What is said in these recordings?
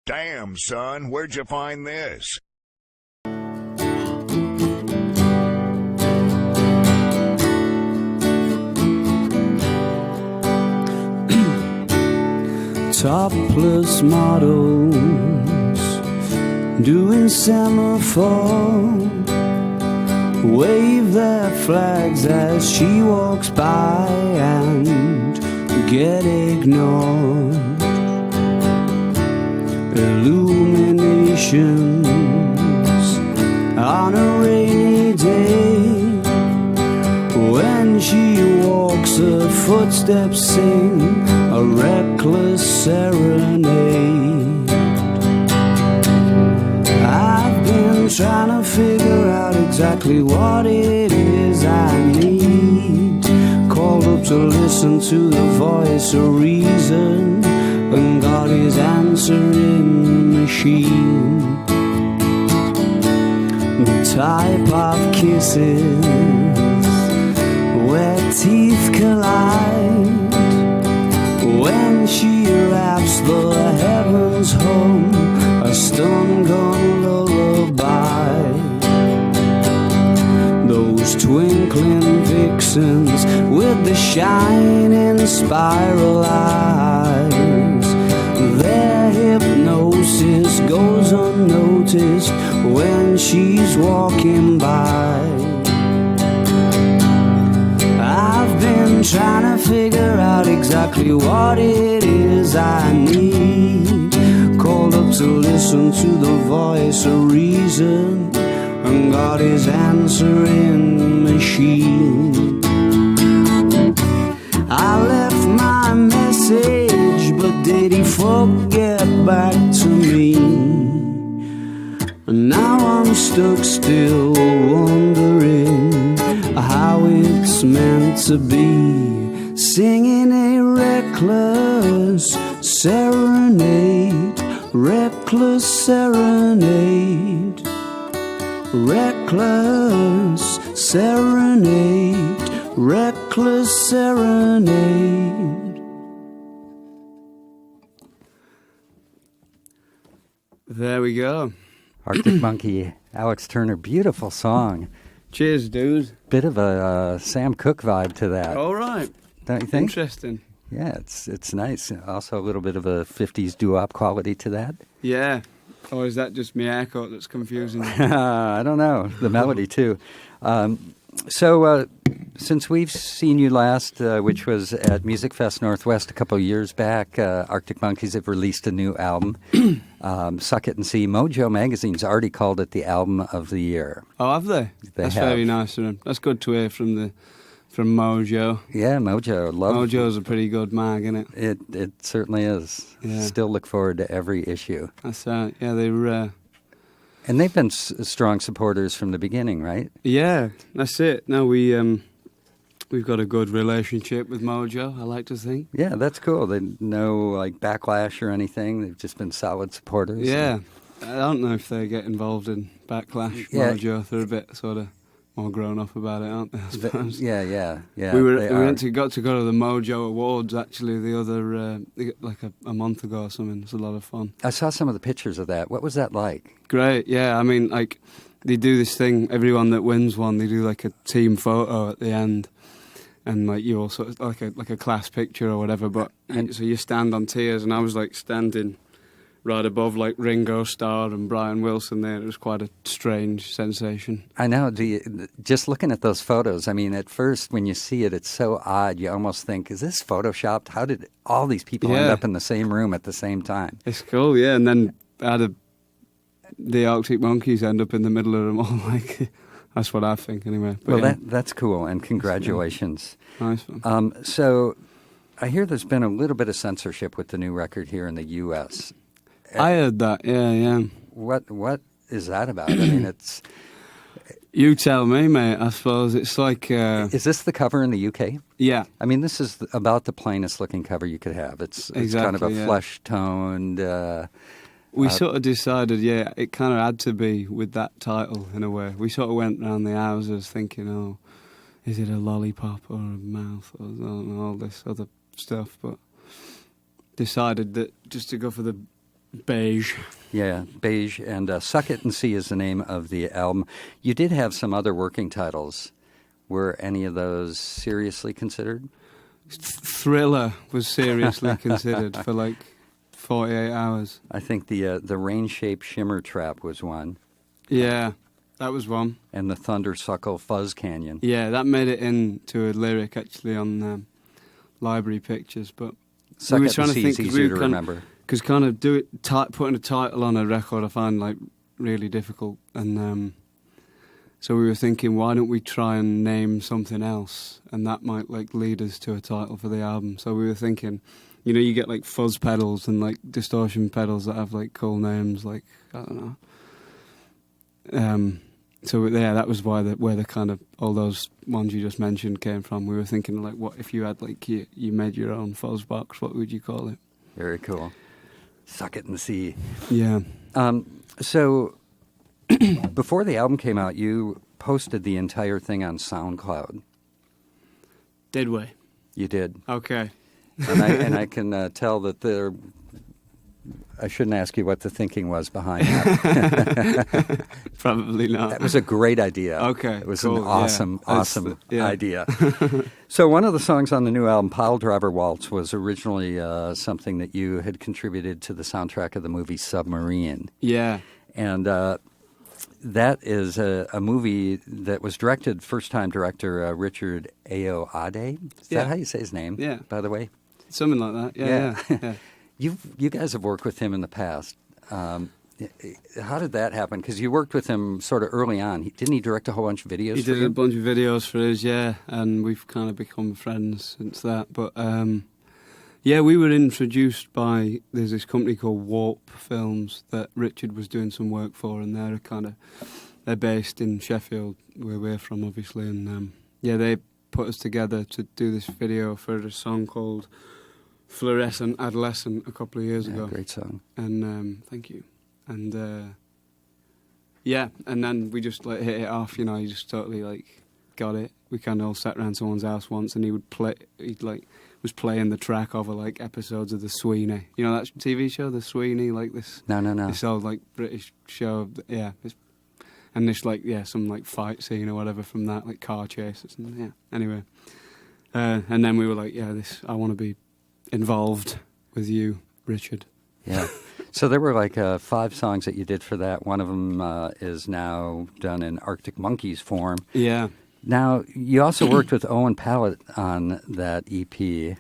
Damn, son, where'd you find this? Topless models doing semaphore, wave their flags as she walks by and get ignored. Illuminations on a rainy day, when she walks her footsteps sing a reckless serenade. I've been trying to figure out exactly what it is I need. Called up to listen to the voice of reason, and God is answering the machine. The type of kisses where teeth collide, when she raps the heavens home, a stun gun lullaby. Those twinkling vixens with the shining spiral eyes, their hypnosis goes unnoticed when she's walking by. I've been trying to figure out exactly what it is I need. Called up to listen to the voice of reason, and God is answering the machine. I left my message, but did he forget back to me? And now I'm stuck still wondering how it's meant to be, singing a reckless serenade, reckless serenade, reckless serenade, reckless serenade. There we go. Arctic Monkey, Alex Turner, beautiful song. Cheers, dude. Bit of a Sam Cooke vibe to that. All right. Don't you think? Interesting. Yeah, it's nice. Also a little bit of a 50s doo-wop quality to that. Yeah. Or is that just my echo that's confusing you? I don't know. The melody, too. So since we've seen you last, which was at Music Fest Northwest a couple of years back, Arctic Monkeys have released a new album, Suck It and See. Mojo Magazine's already called it the album of the year. Oh, have they? That's very nice of them. That's good to hear from Mojo. Yeah, Mojo. Mojo's a pretty good mag, isn't it? It certainly is. Yeah. Still look forward to every issue. That's yeah, they're... And they've been strong supporters from the beginning, right? Yeah, that's it. No, we've got a good relationship with Mojo, I like to think. Yeah, that's cool. They no like backlash or anything. They've just been solid supporters. Yeah, I don't know if they get involved in backlash. Yeah. Mojo, they're a bit sort of more grown up about it, aren't they? I suppose. Yeah. We got to go to the Mojo Awards actually the other like a month ago or something. It's a lot of fun. I saw some of the pictures of that. What was that like? Great, yeah. I mean, like they do this thing. Everyone that wins one, they do like a team photo at the end, and like you also like a class picture or whatever. But so you stand on tiers, and I was like standing right above like Ringo Starr and Brian Wilson there. It was quite a strange sensation. I know. Just looking at those photos, I mean, at first when you see it, it's so odd. You almost think, is this photoshopped? How did all these people end up in the same room at the same time? It's cool, yeah. And then the Arctic Monkeys end up in the middle of them all. Like, that's what I think anyway. But well, that's cool, and congratulations. Nice one. So I hear there's been a little bit of censorship with the new record here in the U.S. I heard that, yeah. What is that about? I mean, it's... You tell me, mate, I suppose. It's like... Is this the cover in the UK? Yeah. I mean, this is about the plainest looking cover you could have. It's kind of a flesh-toned... we sort of decided, yeah, it kind of had to be with that title in a way. We sort of went around the houses thinking, oh, is it a lollipop or a mouth or I don't know, all this other stuff, but decided that just to go for the Beige. Yeah, Beige, and Suck It and See is the name of the album. You did have some other working titles. Were any of those seriously considered? Thriller was seriously considered for like 48 hours. I think the Rain-Shaped Shimmer Trap was one. Yeah, that was one. And the Thundersuckle Fuzz Canyon. Yeah, that made it into a lyric actually on Library Pictures, but Suck we were It trying and to See think is easier to remember. because putting a title on a record I find like really difficult, and so we were thinking, why don't we try and name something else, and that might like lead us to a title for the album. So we were thinking, you get like fuzz pedals and like distortion pedals that have like cool names, like I don't know. So yeah, that was where the kind of all those ones you just mentioned came from. We were thinking like, what if you had like you made your own fuzz box? What would you call it? Very cool. Suck It and See. Yeah. So before the album came out, you posted the entire thing on SoundCloud. Did we? You did. Okay. And I can tell that I shouldn't ask you what the thinking was behind that. Probably not. That was a great idea. Okay, It was cool, an awesome yeah. idea. So one of the songs on the new album, Pile Driver Waltz, was originally something that you had contributed to the soundtrack of the movie Submarine. Yeah. And that is a movie that was directed, first-time director Richard Ayoade. Is that how you say his name, Yeah. by the way? Something like that. Yeah. You guys have worked with him in the past. How did that happen? Because you worked with him sort of early on. Didn't he direct a whole bunch of videos He for did you? a bunch of videos for us, yeah, and we've kind of become friends since that. But yeah, we were introduced by, there's this company called Warp Films that Richard was doing some work for, and they're based in Sheffield, where we're from, obviously. And yeah, they put us together to do this video for a song called Fluorescent Adolescent a couple of years ago. Great song. And thank you. And yeah, and then we just like hit it off, you just totally like got it. We kind of all sat around someone's house once, and he'd like was playing the track over like episodes of The Sweeney. You know that TV show, The Sweeney, like this. No. This old like British show, yeah. And this like some like fight scene or whatever from that, like car chases, and yeah. Anyway, and then we were like, yeah, I want to be involved with you, Richard. Yeah. So there were like 5 songs that you did for that. One of them is now done in Arctic Monkeys form. Yeah. Now, you also worked with Owen Pallett on that EP. He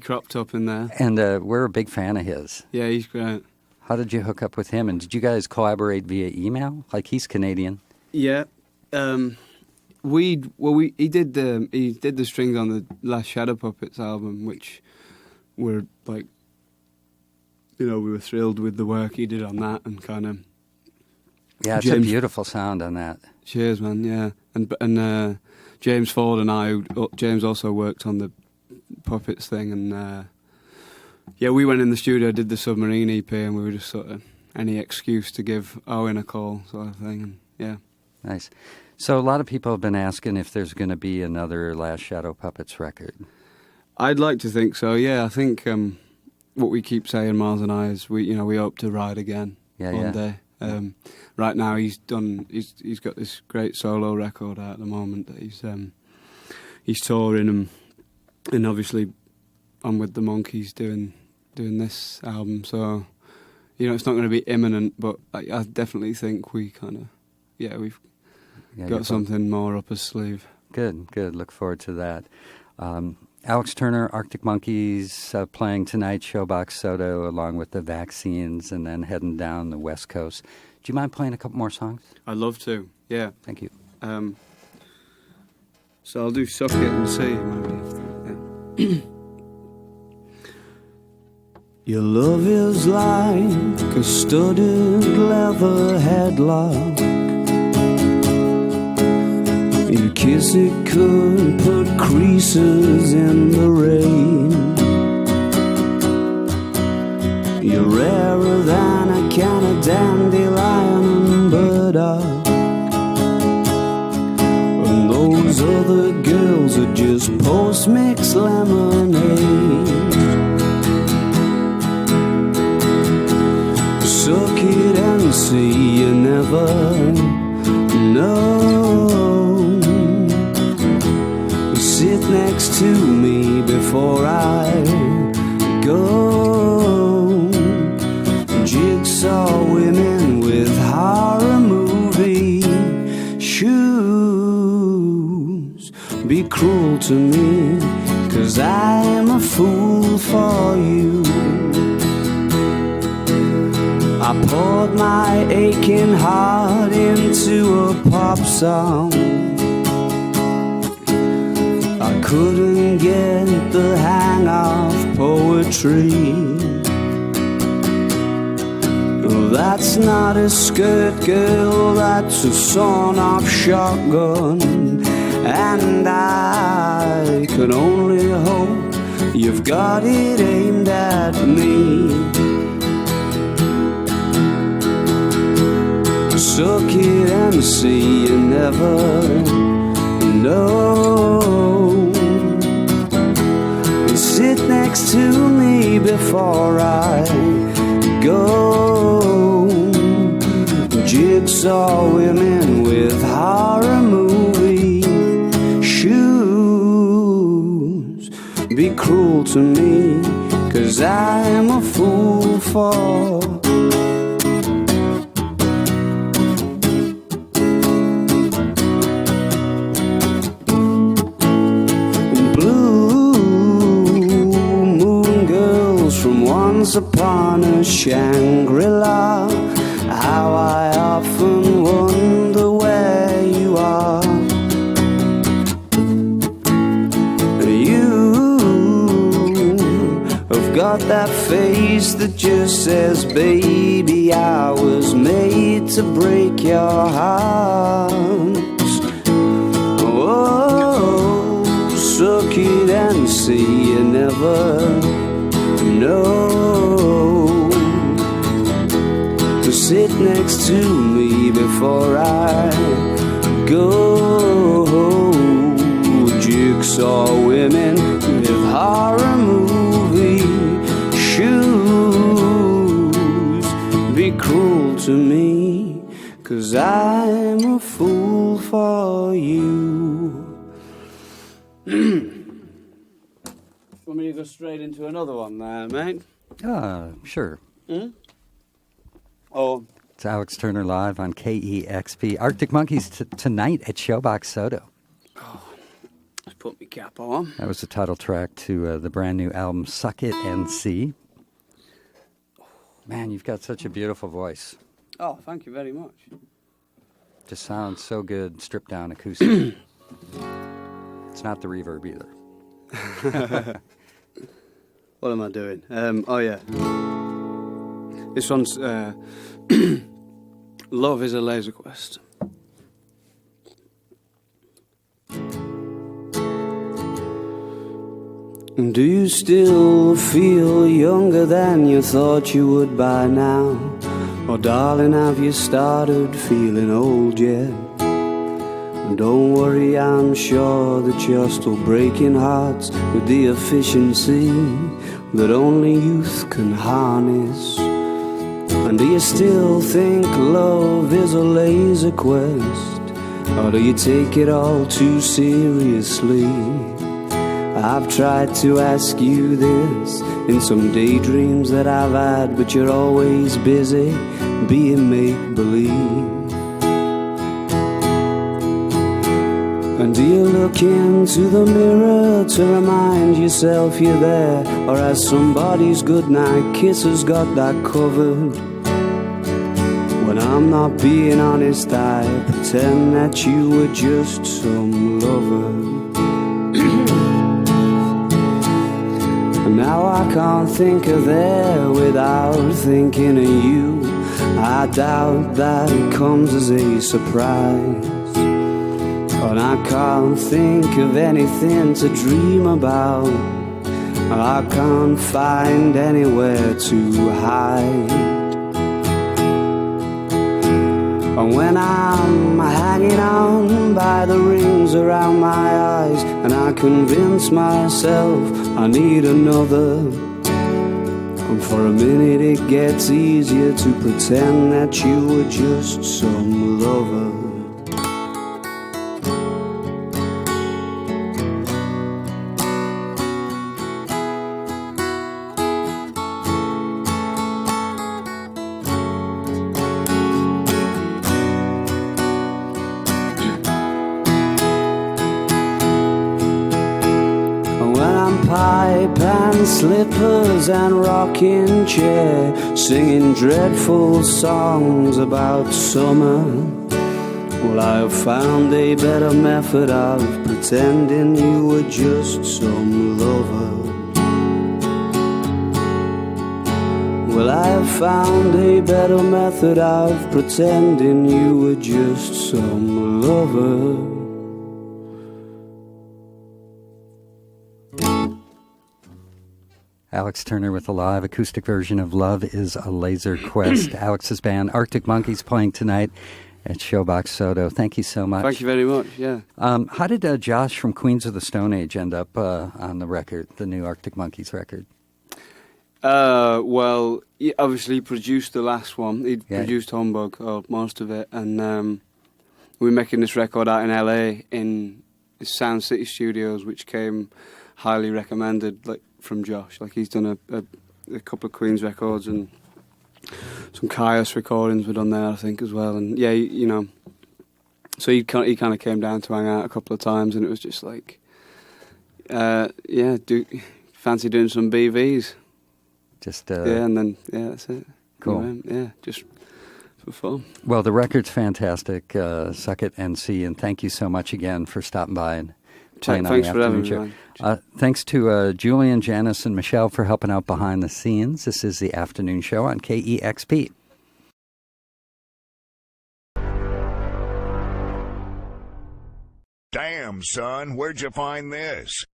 cropped up in there. And we're a big fan of his. Yeah, he's great. How did you hook up with him? And did you guys collaborate via email? Like, he's Canadian. Yeah. He did the strings on the last Shadow Puppets album, which were like, we were thrilled with the work he did on that, and kind of. Yeah, it's a beautiful sound on that. Cheers, man. Yeah, and James Ford and James also worked on the Puppets thing, and yeah, we went in the studio, did the Submarine EP, and we were just sort of any excuse to give Owen a call, sort of thing, and yeah. Nice. So a lot of people have been asking if there's going to be another Last Shadow Puppets record. I'd like to think so. Yeah, I think what we keep saying, Miles and I, is we hope to ride again one day. Right now, he's got this great solo record out at the moment that he's touring, and obviously I'm with the Monkeys doing this album. So it's not going to be imminent, but I definitely think we kind of we've got something more up his sleeve. Good. Look forward to that. Alex Turner, Arctic Monkeys, playing tonight, Showbox Soto, along with the Vaccines, and then heading down the West Coast. Do you mind playing a couple more songs? I'd love to, yeah. Thank you. So I'll do Suck It and See, maybe. Yeah. Your love is like a studded leather headlock. Your kiss, it could put creases in the rain. You're rarer than a can of dandelion and burdock. And those other girls are just post-mix lemonade. never know. Sit next to me before I go. Jigsaw women with horror movie shoes. Be cruel to me, 'cause I'm a fool for you. I poured my aching heart into a pop song. I couldn't get the hang of poetry. Oh, that's not a skirt, girl, that's a sawn-off shotgun. And I can only hope you've got it aimed at me. Suck it and see, you never know. Sit next to me before I go. Jigsaw women with horror movie shoes. Be cruel to me, 'cause I'm a fool for once upon a Shangri-La. How I often wonder where you are. You have got that face that just says, baby, I was made to break your heart. Oh, suck it and see, you never know. To sit next to me before I go. Jigsaw women with horror movie shoes. Be cruel to me, 'cause I'm a fool for you. Want me to go straight into another one there, mate? Sure. Oh. It's Alex Turner live on KEXP. Arctic Monkeys tonight at Showbox Soto. Let's put my cap on. That was the title track to the brand new album, Suck It and See. Man, you've got such a beautiful voice. Oh, thank you very much. Just sounds so good, stripped down acoustic. It's not the reverb either. What am I doing? Oh yeah. This one's Love is a Laserquest. Do you still feel younger than you thought you would by now? Or darling, have you started feeling old yet? Don't worry, I'm sure that you're still breaking hearts with the efficiency that only youth can harness. And do you still think love is a laser quest? Or do you take it all too seriously? I've tried to ask you this in some daydreams that I've had, but you're always busy being make-believe. And do you look into the mirror to remind yourself you're there? Or has somebody's goodnight kisses got that covered? When I'm not being honest, I pretend that you were just some lover. And now I can't think of there without thinking of you. I doubt that it comes as a surprise. And I can't think of anything to dream about. I can't find anywhere to hide. And when I'm hanging on by the rings around my eyes, and I convince myself I need another, And for a minute it gets easier to pretend that you were just some lover. Pipe and slippers and rocking chair, singing dreadful songs about summer. Well, I have found a better method of pretending you were just some lover. Well, I have found a better method of pretending you were just some lover. Alex Turner with a live acoustic version of Love is a Laserquest. Alex's band Arctic Monkeys playing tonight at Showbox Soto. Thank you so much. Thank you very much, yeah. How did Josh from Queens of the Stone Age end up on the record, the new Arctic Monkeys record? Well, he obviously produced the last one. He produced Humbug, or most of it, and we were making this record out in LA in the Sound City Studios, which came highly recommended, like, from Josh. Like, he's done a couple of Queen's records and some Kaios recordings were done there, I think, as well. And yeah, you know, so he kind of came down to hang out a couple of times, and it was just like, fancy doing some BVs. Just and then that's it. Cool. Yeah, just for fun. Well, the record's fantastic. Suck it and see, and thank you so much again for stopping by and playing on the afternoon show. Thanks to Julian, Janice, and Michelle for helping out behind the scenes. This is the afternoon show on KEXP. Damn, son, where'd you find this?